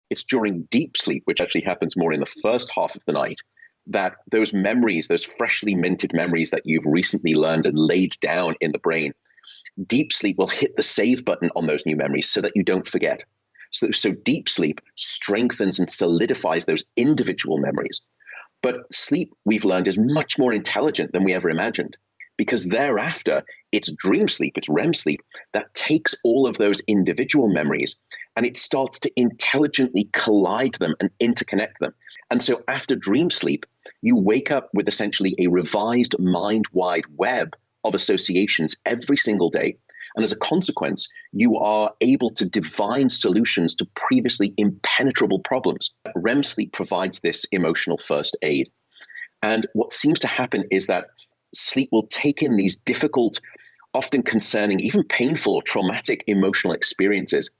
It's during deep sleep, which actually happens more in the first half of the night, that those memories, those freshly minted memories that you've recently learned and laid down in the brain, deep sleep will hit the save button on those new memories so that you don't forget. So deep sleep strengthens and solidifies those individual memories. But sleep, we've learned, is much more intelligent than we ever imagined, because thereafter, it's dream sleep, it's REM sleep, that takes all of those individual memories and it starts to intelligently collide them and interconnect them. And so after dream sleep, you wake up with essentially a revised mind-wide web of associations every single day. And as a consequence, you are able to divine solutions to previously impenetrable problems. REM sleep provides this emotional first aid. And what seems to happen is that sleep will take in these difficult, often concerning, even painful or traumatic emotional experiences.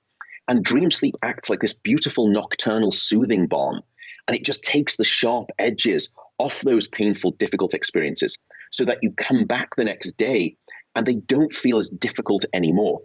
And dream sleep acts like this beautiful nocturnal soothing balm. And it just takes the sharp edges off those painful, difficult experiences so that you come back the next day and they don't feel as difficult anymore.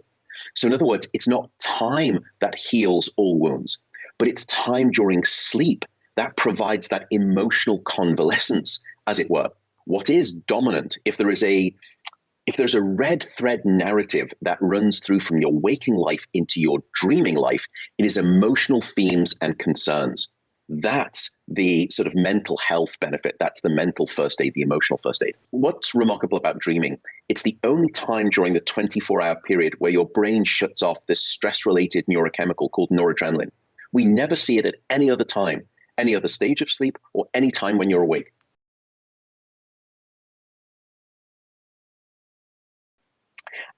So in other words, it's not time that heals all wounds, but it's time during sleep that provides that emotional convalescence, as it were. What is dominant, if there's a red thread narrative that runs through from your waking life into your dreaming life, it is emotional themes and concerns. That's the sort of mental health benefit. That's the mental first aid, the emotional first aid. What's remarkable about dreaming, it's the only time during the 24-hour period where your brain shuts off this stress-related neurochemical called noradrenaline. We never see it at any other time, any other stage of sleep, or any time when you're awake.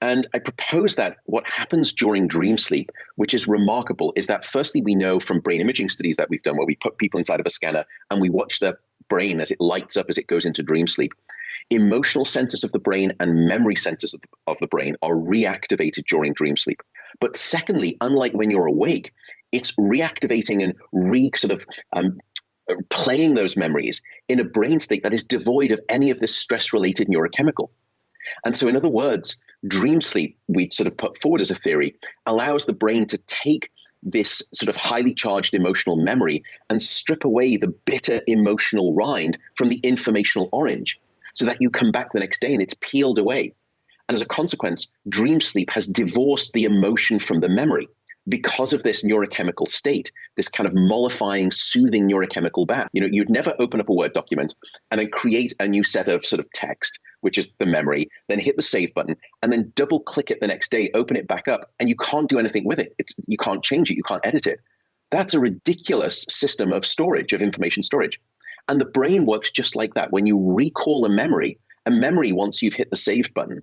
And I propose that what happens during dream sleep, which is remarkable, is that firstly, we know from brain imaging studies that we've done where we put people inside of a scanner and we watch their brain as it lights up as it goes into dream sleep. Emotional centers of the brain and memory centers of the brain are reactivated during dream sleep. But secondly, unlike when you're awake, it's reactivating and playing those memories in a brain state that is devoid of any of this stress-related neurochemical. And so in other words, dream sleep, we sort of put forward as a theory, allows the brain to take this sort of highly charged emotional memory and strip away the bitter emotional rind from the informational orange so that you come back the next day and it's peeled away. And as a consequence, dream sleep has divorced the emotion from the memory because of this neurochemical state, this kind of mollifying, soothing neurochemical bath. You know, you'd never open up a Word document and then create a new set of sort of text, which is the memory, then hit the save button, and then double click it the next day, open it back up, and you can't do anything with it. You can't change it, you can't edit it. That's a ridiculous system of storage, of information storage. And the brain works just like that. When you recall a memory, once you've hit the save button,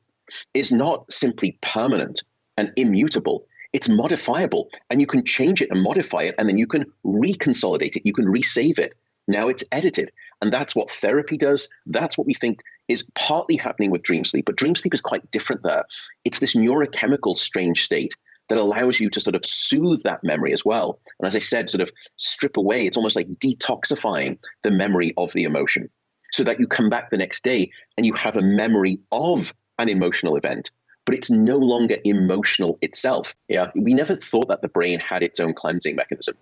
is not simply permanent and immutable. It's modifiable, and you can change it and modify it, and then you can reconsolidate it. You can resave it. Now it's edited. And that's what therapy does. That's what we think is partly happening with dream sleep. But dream sleep is quite different there. It's this neurochemical strange state that allows you to sort of soothe that memory as well. And as I said, sort of strip away. It's almost like detoxifying the memory of the emotion so that you come back the next day and you have a memory of an emotional event, but it's no longer emotional itself. Yeah, we never thought that the brain had its own cleansing mechanism.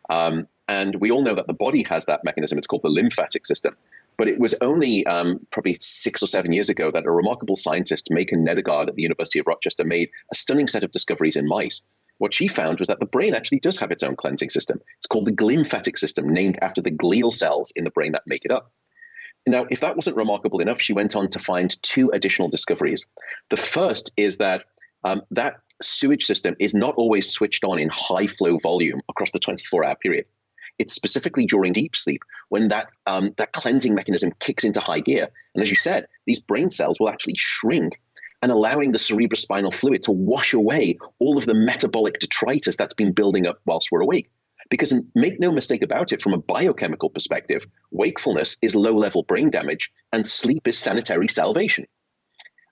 And we all know that the body has that mechanism. It's called the lymphatic system. But it was only probably 6 or 7 years ago that a remarkable scientist, Macon Nedergaard at the University of Rochester, made a stunning set of discoveries in mice. What she found was that the brain actually does have its own cleansing system. It's called the glymphatic system, named after the glial cells in the brain that make it up. Now, if that wasn't remarkable enough, she went on to find 2 additional discoveries. The first is that that sewage system is not always switched on in high flow volume across the 24-hour period. It's specifically during deep sleep when that cleansing mechanism kicks into high gear. And as you said, these brain cells will actually shrink and allowing the cerebrospinal fluid to wash away all of the metabolic detritus that's been building up whilst we're awake. Because make no mistake about it, from a biochemical perspective, wakefulness is low-level brain damage and sleep is sanitary salvation.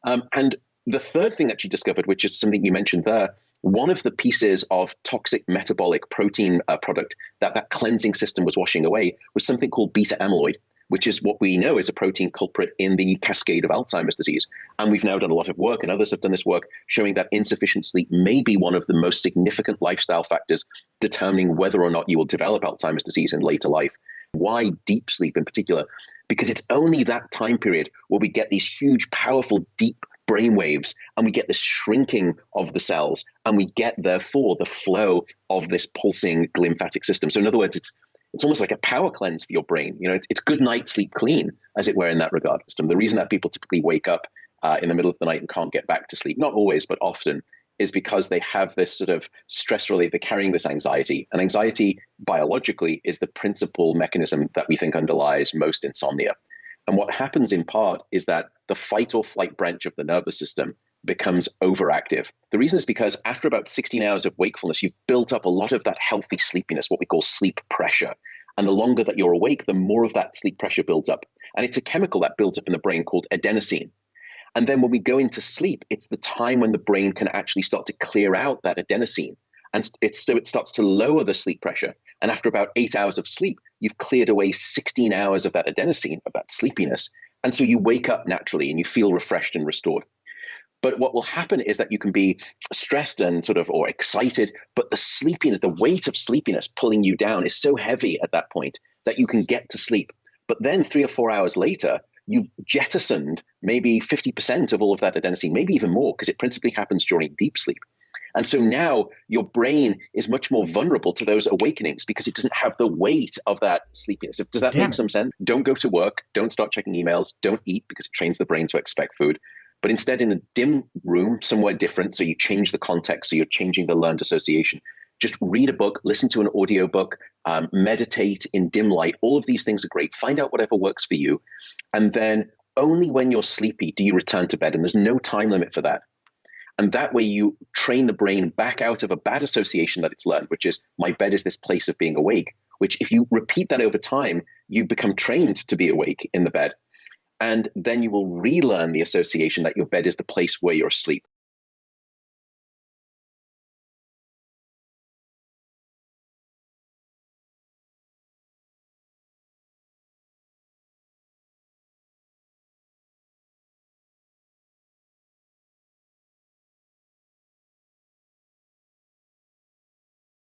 And the third thing that she discovered, which is something you mentioned there, one of the pieces of toxic metabolic protein product that cleansing system was washing away was something called beta amyloid, which is what we know is a protein culprit in the cascade of Alzheimer's disease. And we've now done a lot of work, and others have done this work, showing that insufficient sleep may be one of the most significant lifestyle factors determining whether or not you will develop Alzheimer's disease in later life. Why deep sleep in particular? Because it's only that time period where we get these huge, powerful, deep brain waves, and we get this shrinking of the cells, and we get, therefore, the flow of this pulsing glymphatic system. So in other words, it's almost like a power cleanse for your brain. You know, it's good night, sleep clean, as it were, in that regard. The reason that people typically wake up in the middle of the night and can't get back to sleep, not always, but often, is because they have this sort of stress relief. They're carrying this anxiety. And anxiety, biologically, is the principal mechanism that we think underlies most insomnia. And what happens in part is that the fight or flight branch of the nervous system becomes overactive. The reason is because after about 16 hours of wakefulness, you've built up a lot of that healthy sleepiness, what we call sleep pressure. And the longer that you're awake, the more of that sleep pressure builds up. And it's a chemical that builds up in the brain called adenosine. And then when we go into sleep, it's the time when the brain can actually start to clear out that adenosine. And so it starts to lower the sleep pressure. And after about 8 hours of sleep, you've cleared away 16 hours of that adenosine, of that sleepiness. And so you wake up naturally and you feel refreshed and restored. But what will happen is that you can be stressed and or excited, but the sleepiness, the weight of sleepiness pulling you down is so heavy at that point that you can get to sleep. But then 3 or 4 hours later, you've jettisoned maybe 50% of all of that adenosine, maybe even more, because it principally happens during deep sleep. And so now your brain is much more vulnerable to those awakenings because it doesn't have the weight of that sleepiness. Does that make some sense? Don't go to work. Don't start checking emails. Don't eat because it trains the brain to expect food. But instead, in a dim room, somewhere different, so you change the context, so you're changing the learned association. Just read a book, listen to an audio book, meditate in dim light. All of these things are great. Find out whatever works for you. And then only when you're sleepy do you return to bed. And there's no time limit for that. And that way you train the brain back out of a bad association that it's learned, which is my bed is this place of being awake, which if you repeat that over time, you become trained to be awake in the bed. And then you will relearn the association that your bed is the place where you're asleep.